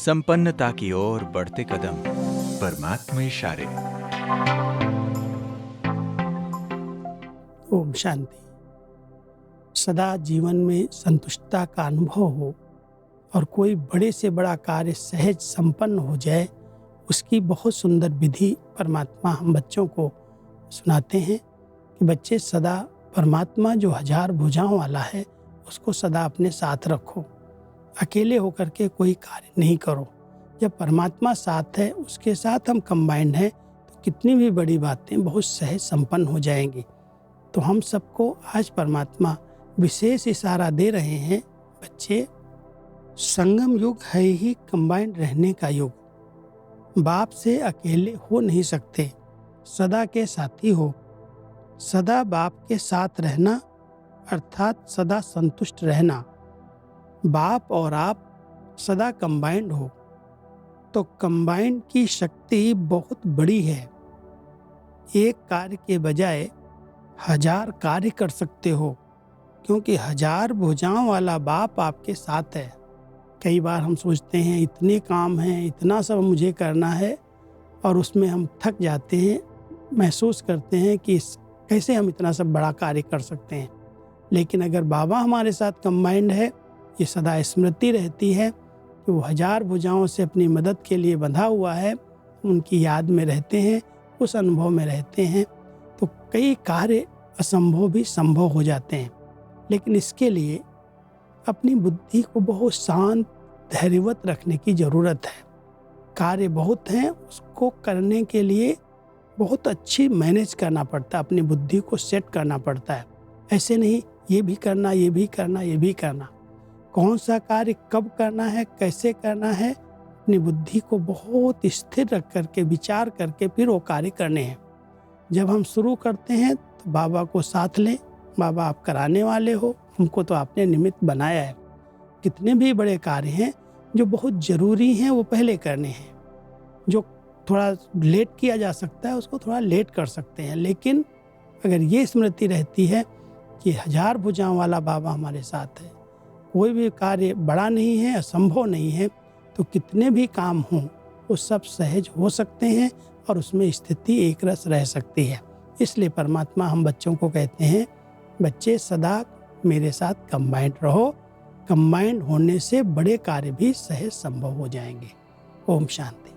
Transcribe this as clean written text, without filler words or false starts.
संपन्नता की ओर बढ़ते कदम। परमात्मा इशारे। ओम शांति। सदा जीवन में संतुष्टता का अनुभव हो और कोई बड़े से बड़ा कार्य सहज संपन्न हो जाए, उसकी बहुत सुंदर विधि परमात्मा हम बच्चों को सुनाते हैं कि बच्चे सदा परमात्मा जो 1000 भुजाओं वाला है उसको सदा अपने साथ रखो। अकेले होकर के कोई कार्य नहीं करो। जब परमात्मा साथ है, उसके साथ हम कंबाइंड हैं, तो कितनी भी बड़ी बातें बहुत सहज संपन्न हो जाएंगी। तो हम सबको आज परमात्मा विशेष इशारा दे रहे हैं, बच्चे संगम युग है ही कंबाइंड रहने का युग। बाप से अकेले हो नहीं सकते, सदा के साथी हो। सदा बाप के साथ रहना अर्थात सदा संतुष्ट रहना। बाप और आप सदा कंबाइंड हो तो कंबाइंड की शक्ति बहुत बड़ी है। एक कार्य के बजाय 1000 कार्य कर सकते हो, क्योंकि 1000 भुजाओं वाला बाप आपके साथ है। कई बार हम सोचते हैं इतने काम हैं, इतना सब मुझे करना है, और उसमें हम थक जाते हैं, महसूस करते हैं कि कैसे हम इतना सब बड़ा कार्य कर सकते हैं। लेकिन अगर बाबा हमारे साथ कंबाइंड है, ये सदा स्मृति रहती है कि वो 1000 भुजाओं से अपनी मदद के लिए बंधा हुआ है। उनकी याद में रहते हैं, उस अनुभव में रहते हैं, तो कई कार्य असंभव भी संभव हो जाते हैं। लेकिन इसके लिए अपनी बुद्धि को बहुत शांत धैर्यवत रखने की ज़रूरत है। कार्य बहुत हैं, उसको करने के लिए बहुत अच्छी मैनेज करना पड़ता है, अपनी बुद्धि को सेट करना पड़ता है। ऐसे नहीं ये भी करना, ये भी करना, ये भी करना। कौन सा कार्य कब करना है, कैसे करना है, अपनी बुद्धि को बहुत स्थिर रख करके विचार करके फिर वो कार्य करने हैं। जब हम शुरू करते हैं तो बाबा को साथ लें। बाबा आप कराने वाले हो, हमको तो आपने निमित्त बनाया है। कितने भी बड़े कार्य हैं जो बहुत ज़रूरी हैं, वो पहले करने हैं। जो थोड़ा लेट किया जा सकता है, उसको थोड़ा लेट कर सकते हैं। लेकिन अगर ये स्मृति रहती है कि 1000 भुजाओं वाला बाबा हमारे साथ है, कोई भी कार्य बड़ा नहीं है, असंभव नहीं है, तो कितने भी काम हों वो सब सहज हो सकते हैं और उसमें स्थिति एक रस रह सकती है। इसलिए परमात्मा हम बच्चों को कहते हैं, बच्चे सदा मेरे साथ कंबाइंड रहो। कंबाइंड होने से बड़े कार्य भी सहज संभव हो जाएंगे। ओम शांति।